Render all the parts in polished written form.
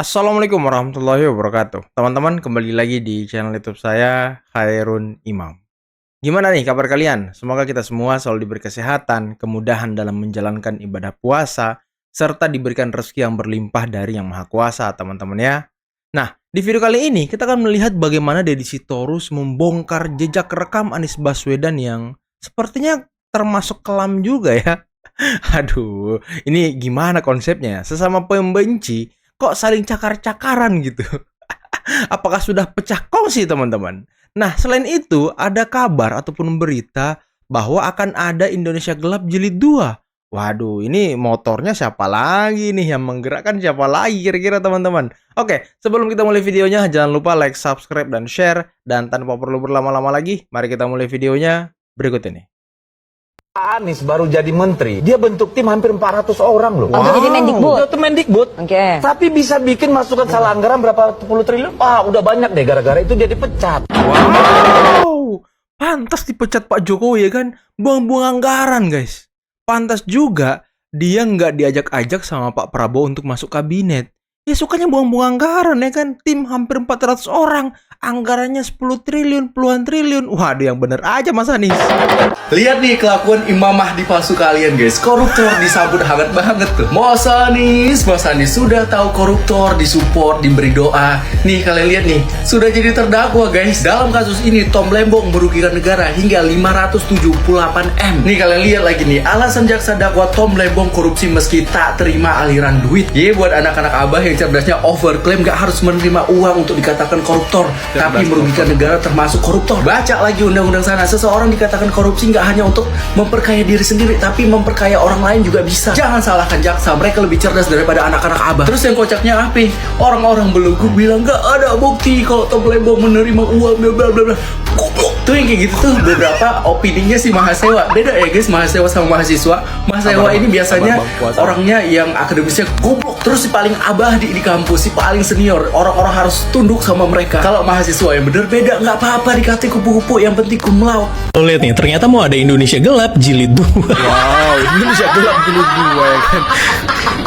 Assalamualaikum warahmatullahi wabarakatuh. Teman-teman, kembali lagi di channel YouTube saya, Khairun Imam. Gimana nih kabar kalian? Semoga kita semua selalu diberi kesehatan, kemudahan dalam menjalankan ibadah puasa, serta diberikan rezeki yang berlimpah dari Yang Maha Kuasa, teman-teman ya. Nah, di video kali ini kita akan melihat bagaimana Deddy Sitorus membongkar jejak rekam Anies Baswedan yang sepertinya termasuk kelam juga ya. Aduh, ini gimana konsepnya? Sesama pembenci kok saling cakar-cakaran gitu. Apakah sudah pecah kongsi teman-teman? Nah, selain itu ada kabar ataupun berita bahwa akan ada Indonesia Gelap Jilid 2. Waduh, ini motornya siapa lagi nih yang menggerakkan siapa lagi kira-kira teman-teman? Oke, sebelum kita mulai videonya jangan lupa like, subscribe, dan share. Dan tanpa perlu berlama-lama lagi, mari kita mulai videonya berikut ini. Anies baru jadi menteri, dia bentuk tim hampir 400 orang loh. Untuk jadi Mendikbud. Untuk Mendikbud. Oke. Tapi bisa bikin masukan salah anggaran berapa puluh triliun. Udah banyak deh gara-gara itu dia dipecat. Wow, pantas dipecat Pak Jokowi ya kan? Buang-buang anggaran guys. Pantas juga dia nggak diajak-ajak sama Pak Prabowo untuk masuk kabinet. Ya sukanya buang-buang anggaran ya kan? Tim hampir 400 orang. Anggarannya 10 triliun, puluhan triliun. Waduh, yang bener aja Mas Anies. Lihat nih kelakuan imamah di palsu kalian guys. Koruptor disambut hangat banget tuh. Mas Anies sudah tahu koruptor disupport, diberi doa. Nih kalian lihat nih, sudah jadi terdakwa guys. Dalam kasus ini Tom Lembong merugikan negara hingga 578 M. Nih kalian lihat lagi nih, alasan jaksa dakwa Tom Lembong korupsi meski tak terima aliran duit. Ye, buat anak-anak abah yang cerdasnya overklaim gak harus menerima uang untuk dikatakan koruptor, tapi merugikan negara termasuk koruptor. Baca lagi undang-undang sana, seseorang dikatakan korupsi nggak hanya untuk memperkaya diri sendiri, tapi memperkaya orang lain juga bisa. Jangan salahkan jaksa, mereka lebih cerdas daripada anak-anak abah. Terus yang kocaknya apa? Orang-orang belenggu bilang nggak ada bukti kalau Tom Lembong menerima uang bla bla bla. Goblok. Tuh yang kayak gitu tuh beberapa opininya si mahasiswa. Beda ya guys, mahasiswa sama mahasiswa. Mahasiswa ini biasanya orangnya yang akademisnya goblok. Terus si paling abah di kampus, si paling senior, orang-orang harus tunduk sama mereka. Kalau mahasiswa yang bener beda, nggak apa-apa dikasih kupu-kupu, yang penting cum laude. Lo lihat nih, ternyata mau ada Indonesia Gelap Jilid 2. Wow, Indonesia Gelap Jilid 2 ya kan.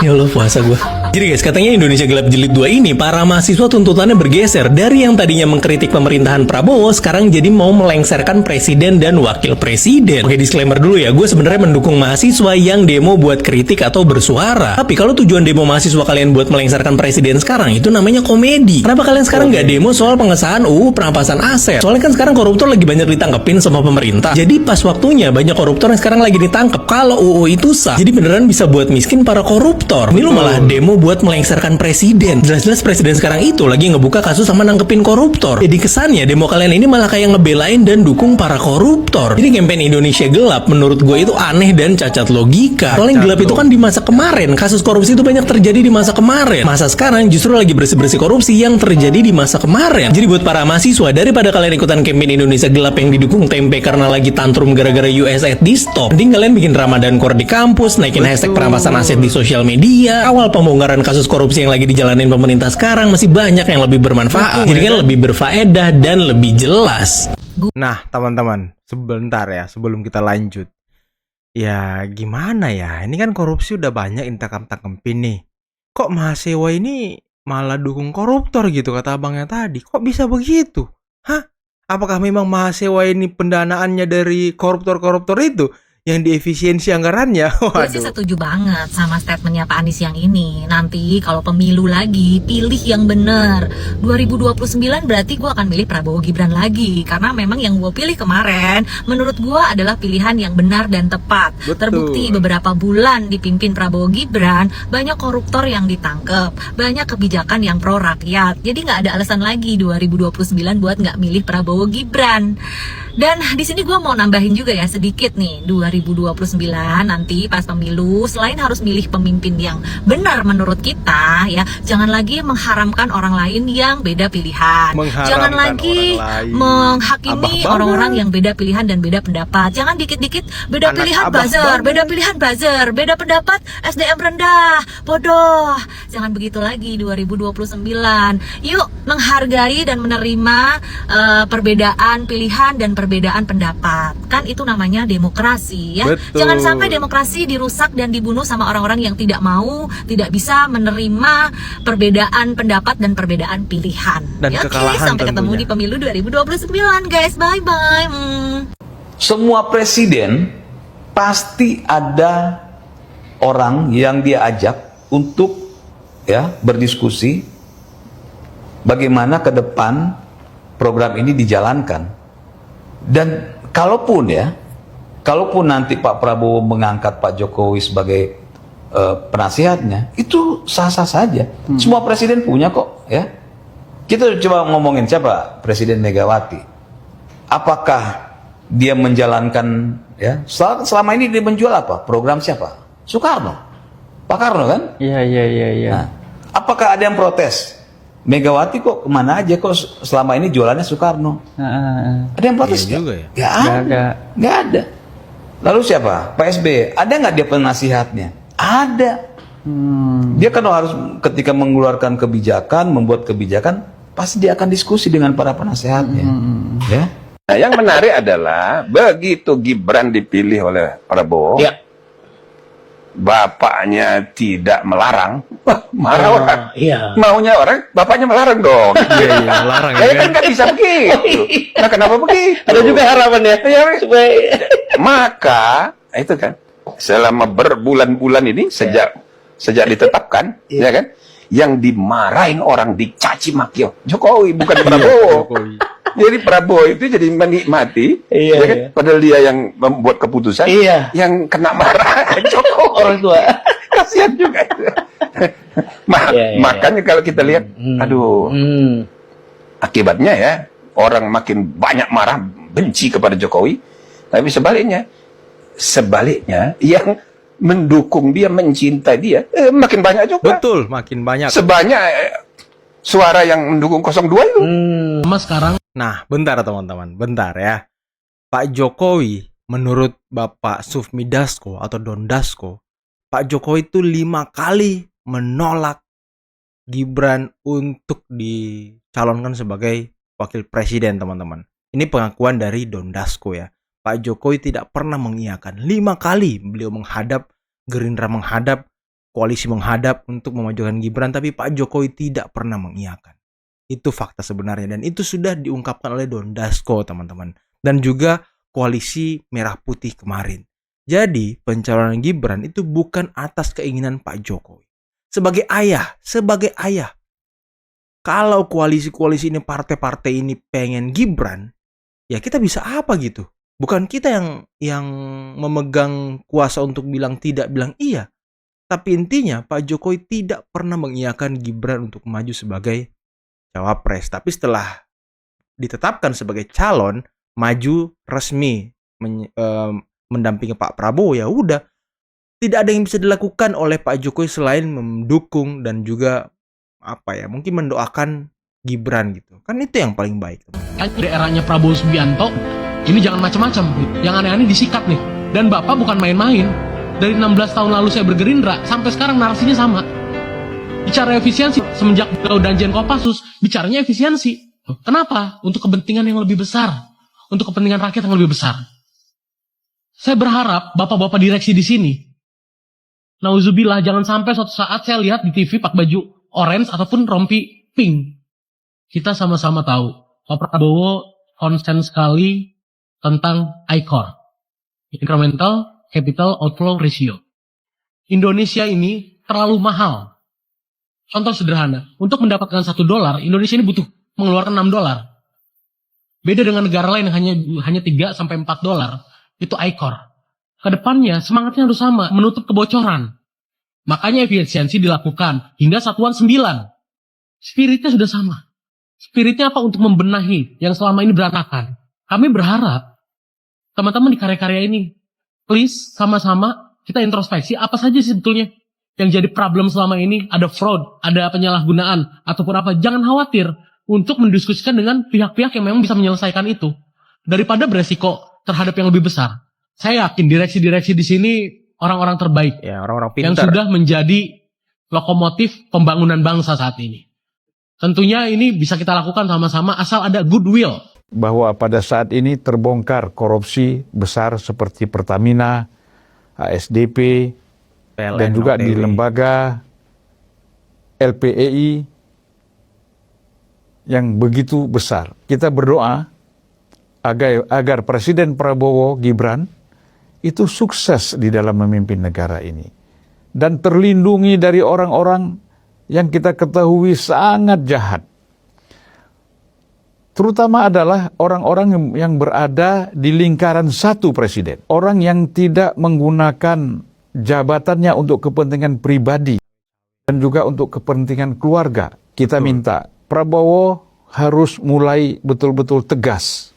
Ya Allah, puasa gue. Jadi guys, katanya Indonesia Gelap Jilid 2 ini para mahasiswa tuntutannya bergeser dari yang tadinya mengkritik pemerintahan Prabowo, sekarang jadi mau melengsarkan presiden dan wakil presiden. Oke, disclaimer dulu ya, gue sebenarnya mendukung mahasiswa yang demo buat kritik atau bersuara. Tapi kalau tujuan demo mahasiswa kalian buat melengsarkan presiden sekarang, itu namanya komedi. Kenapa kalian sekarang nggak demo soal pengesahan UU perampasan aset? Soalnya kan sekarang koruptor lagi banyak ditangkepin sama pemerintah. Jadi pas waktunya banyak koruptor yang sekarang lagi ditangkep. Kalau UU itu sah, jadi beneran bisa buat miskin para koruptor. Ini lo malah demo buat melengsarkan presiden. Jelas-jelas presiden sekarang itu lagi ngebuka kasus sama nangkepin koruptor. Jadi kesannya demo kalian ini malah kayak ngebelain dan dukung para koruptor. Jadi campaign Indonesia Gelap menurut gue itu aneh dan cacat logika. Soalnya gelap itu kan di masa kemarin. Kasus korupsi itu banyak terjadi di masa kemarin. Masa sekarang justru lagi bersih-bersih korupsi yang terjadi di masa kemarin. Jadi buat para mahasiswa, daripada kalian ikutan campaign Indonesia Gelap yang didukung tempe karena lagi tantrum gara-gara USAID di stop, mending kalian bikin Ramadan Core di kampus, naikin hashtag perampasan aset di sosial media, awal pembongkaran kasus korupsi yang lagi dijalanin pemerintah sekarang masih banyak yang lebih bermanfaat. Jadi kan lebih berfaedah dan lebih jelas. Nah, teman-teman, sebentar ya sebelum kita lanjut. Ya, gimana ya? Ini kan korupsi udah banyak intakam-takempin nih. Kok mahasiswa ini malah dukung koruptor gitu kata abangnya tadi? Kok bisa begitu? Hah? Apakah memang mahasiswa ini pendanaannya dari koruptor-koruptor itu? Yang diefisiensi anggarannya? Gue sih setuju banget sama statementnya Pak Anies yang ini. Nanti kalau pemilu lagi, pilih yang bener. 2029 berarti gue akan milih Prabowo Gibran lagi. Karena memang yang gue pilih kemarin, menurut gue adalah pilihan yang benar dan tepat. Betul. Terbukti beberapa bulan dipimpin Prabowo Gibran, banyak koruptor yang ditangkep, banyak kebijakan yang pro rakyat. Jadi nggak ada alasan lagi 2029 buat nggak milih Prabowo Gibran. Dan di sini gue mau nambahin juga ya sedikit nih, 2029 nanti pas pemilu, selain harus milih pemimpin yang benar menurut kita ya, jangan lagi mengharamkan orang lain yang beda pilihan. Jangan lagi menghakimi orang-orang yang beda pilihan dan beda pendapat. Jangan dikit-dikit beda pilihan buzzer, beda pilihan buzzer, beda pendapat SDM rendah, bodoh. Jangan begitu lagi 2029. Yuk menghargai dan menerima perbedaan pilihan dan perbedaan pendapat. Kan itu namanya demokrasi. demokrasi ya. Betul. Jangan sampai demokrasi dirusak dan dibunuh sama orang-orang yang tidak mau, tidak bisa menerima perbedaan pendapat dan perbedaan pilihan. Dan Ya, oke, kekalahan sampai ketemu tentunya. di pemilu 2029 guys. Bye bye. Semua presiden pasti ada orang yang dia ajak untuk ya berdiskusi bagaimana ke depan program ini dijalankan. Dan kalaupun nanti Pak Prabowo mengangkat Pak Jokowi sebagai penasihatnya, itu sah-sah saja. Semua presiden punya kok, ya. Kita coba ngomongin siapa Presiden Megawati. Apakah dia menjalankan ya selama ini dia menjual apa? Program siapa? Soekarno. Pak Karno kan? Iya. Nah, apakah ada yang protes? Megawati kok kemana aja kok selama ini jualannya Soekarno? Ada yang protes? Iya juga ya. Nggak ada. Lalu siapa? Pak SBY. Ada nggak dia penasihatnya? Ada. Dia kan harus ketika mengeluarkan kebijakan, membuat kebijakan, pasti dia akan diskusi dengan para penasehatnya. Ya. Nah, yang menarik adalah begitu Gibran dipilih oleh Prabowo, bapaknya tidak melarang, marah orang. Maunya orang, bapaknya melarang dong. Iya, melarang ya Kan kan. nggak bisa begitu. Nah, kenapa begitu? Ada juga harapannya. Supaya... Maka itu kan selama berbulan-bulan ini sejak ditetapkan, ya kan, yang dimarahin orang, dicaci maki Jokowi, bukan Prabowo. Jokowi. Jadi Prabowo itu jadi menikmati, ya kan? Padahal dia yang membuat keputusan, yang kena marah Jokowi. Orang tua. Kasihan juga itu. Makanya kalau kita lihat, aduh, akibatnya ya orang makin banyak marah, benci kepada Jokowi. Tapi sebaliknya yang mendukung dia, mencintai dia, makin banyak juga. Betul, makin banyak. Sebanyak suara yang mendukung 02 itu. Nah, bentar teman-teman, bentar ya. Pak Jokowi, menurut Bapak Sufmi Dasko atau Don Dasko, Pak Jokowi itu 5 kali menolak Gibran untuk dicalonkan sebagai wakil presiden, teman-teman. Ini pengakuan dari Don Dasko ya. Pak Jokowi tidak pernah mengiyakan. 5 kali beliau menghadap, Gerindra menghadap, koalisi menghadap untuk memajukan Gibran, tapi Pak Jokowi tidak pernah mengiyakan. Itu fakta sebenarnya, dan itu sudah diungkapkan oleh Don Dasko, teman-teman. Dan juga koalisi merah putih kemarin. Jadi pencalonan Gibran itu bukan atas keinginan Pak Jokowi. Sebagai ayah, kalau koalisi-koalisi ini, partai-partai ini pengen Gibran, ya kita bisa apa gitu? Bukan kita yang memegang kuasa untuk bilang tidak, bilang iya. Tapi intinya Pak Jokowi tidak pernah mengiyakan Gibran untuk maju sebagai cawapres. Tapi setelah ditetapkan sebagai calon, maju resmi mendampingi Pak Prabowo, ya udah, tidak ada yang bisa dilakukan oleh Pak Jokowi selain mendukung dan juga mungkin mendoakan Gibran gitu. Kan itu yang paling baik. Kan di eranya Prabowo Subianto, ini jangan macam-macam. Yang aneh-aneh disikat nih. Dan Bapak bukan main-main. Dari 16 tahun lalu saya bergerindra, sampai sekarang narasinya sama. Bicara efisiensi, semenjak beliau danjen Kopassus, bicaranya efisiensi. Kenapa? Untuk kepentingan yang lebih besar. Untuk kepentingan rakyat yang lebih besar. Saya berharap bapak-bapak direksi di sini, nauzubillah, jangan sampai suatu saat saya lihat di TV pakai baju orange ataupun rompi pink. Kita sama-sama tahu, Pak Prabowo konsen sekali tentang ICOR, Incremental Capital Outflow Ratio. Indonesia ini terlalu mahal. Contoh sederhana, untuk mendapatkan $1, Indonesia ini butuh mengeluarkan $6. Beda dengan negara lain yang hanya 3-4 dolar, itu ICOR. Kedepannya semangatnya harus sama, menutup kebocoran. Makanya efisiensi dilakukan hingga satuan 9. Spiritnya sudah sama. Spiritnya apa? Untuk membenahi yang selama ini berantakan. Kami berharap teman-teman di karya-karya ini, please sama-sama kita introspeksi apa saja sih sebetulnya yang jadi problem selama ini. Ada fraud, ada penyalahgunaan, ataupun apa. Jangan khawatir untuk mendiskusikan dengan pihak-pihak yang memang bisa menyelesaikan itu. Daripada beresiko terhadap yang lebih besar. Saya yakin direksi-direksi di sini orang-orang terbaik. Ya, orang-orang Yang pintar. sudah menjadi lokomotif pembangunan bangsa saat ini. Tentunya ini bisa kita lakukan sama-sama asal ada goodwill. bahwa pada saat ini terbongkar korupsi besar seperti Pertamina, ASDP, PLN, dan juga di OTW. lembaga LPEI yang begitu besar. Kita berdoa agar Presiden Prabowo Gibran itu sukses di dalam memimpin negara ini dan terlindungi dari orang-orang yang kita ketahui sangat jahat. Terutama adalah orang-orang yang berada di lingkaran satu presiden. Orang yang tidak menggunakan jabatannya untuk kepentingan pribadi dan juga untuk kepentingan keluarga. Kita minta Prabowo harus mulai betul-betul tegas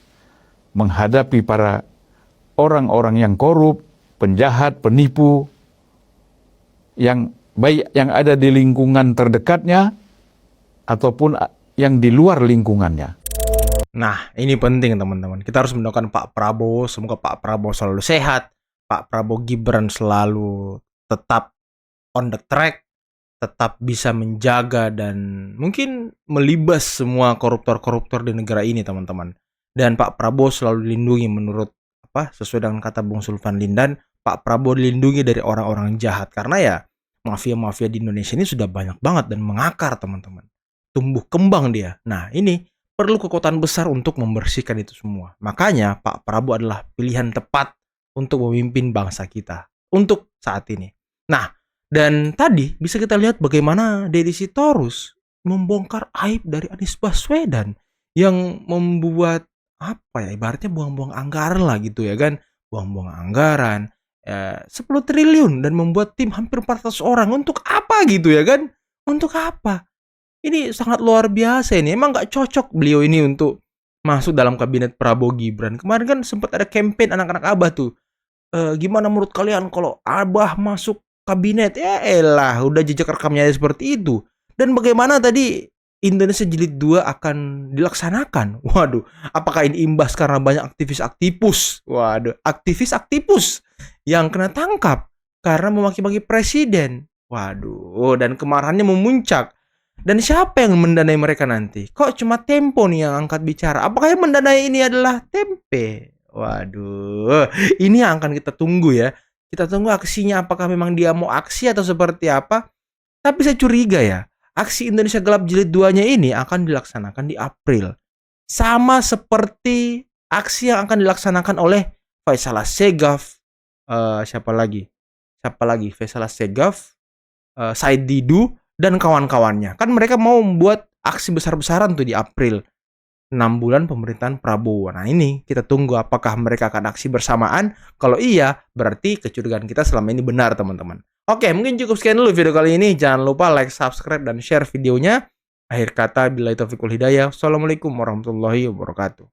menghadapi para orang-orang yang korup, penjahat, penipu, yang baik yang ada di lingkungan terdekatnya ataupun yang di luar lingkungannya. Nah, ini penting teman-teman. Kita harus mendoakan Pak Prabowo, semoga Pak Prabowo selalu sehat, Pak Prabowo Gibran selalu tetap on the track, tetap bisa menjaga dan mungkin melibas semua koruptor-koruptor di negara ini, teman-teman. Dan Pak Prabowo selalu dilindungi menurut sesuai dengan kata Bung Sulvan Lindan, Pak Prabowo dilindungi dari orang-orang jahat karena ya mafia-mafia di Indonesia ini sudah banyak banget dan mengakar, teman-teman. Tumbuh kembang dia. Nah, ini perlu kekuatan besar untuk membersihkan itu semua. Makanya Pak Prabowo adalah pilihan tepat untuk memimpin bangsa kita untuk saat ini. Nah, dan tadi bisa kita lihat bagaimana Deddy Sitorus membongkar aib dari Anies Baswedan yang membuat ibaratnya buang-buang anggaran lah gitu ya kan, buang-buang anggaran 10 triliun dan membuat tim hampir 400 orang untuk apa gitu ya kan, untuk apa? Ini sangat luar biasa ini. Emang nggak cocok beliau ini untuk masuk dalam kabinet Prabowo Gibran. Kemarin kan sempat ada campaign anak-anak Abah tuh. Gimana menurut kalian kalau Abah masuk kabinet? Ya elah, udah jejak rekamnya seperti itu. Dan bagaimana tadi Indonesia Jilid 2 akan dilaksanakan? Waduh, apakah ini imbas karena banyak aktivis-aktivus? Waduh, aktivis-aktivus yang kena tangkap karena memaki-maki presiden. Waduh, dan kemarahannya memuncak. Dan siapa yang mendanai mereka nanti? Kok cuma Tempo nih yang angkat bicara? Apakah yang mendanai ini adalah Tempe? Waduh, ini yang akan kita tunggu ya. Kita tunggu aksinya, apakah memang dia mau aksi atau seperti apa. Tapi saya curiga ya, aksi Indonesia Gelap Jilid 2-nya ini akan dilaksanakan di April. Sama seperti aksi yang akan dilaksanakan oleh Faisal Assegaf, siapa lagi? Faisal Assegaf, Said Didu, dan kawan-kawannya. Kan mereka mau membuat aksi besar-besaran tuh di April. 6 bulan pemerintahan Prabowo. Nah ini kita tunggu apakah mereka akan aksi bersamaan. Kalau iya, berarti kecurigaan kita selama ini benar, teman-teman. Oke, mungkin cukup sekian dulu video kali ini. Jangan lupa like, subscribe, dan share videonya. Akhir kata, billahi taufiq wal hidayah. Assalamualaikum warahmatullahi wabarakatuh.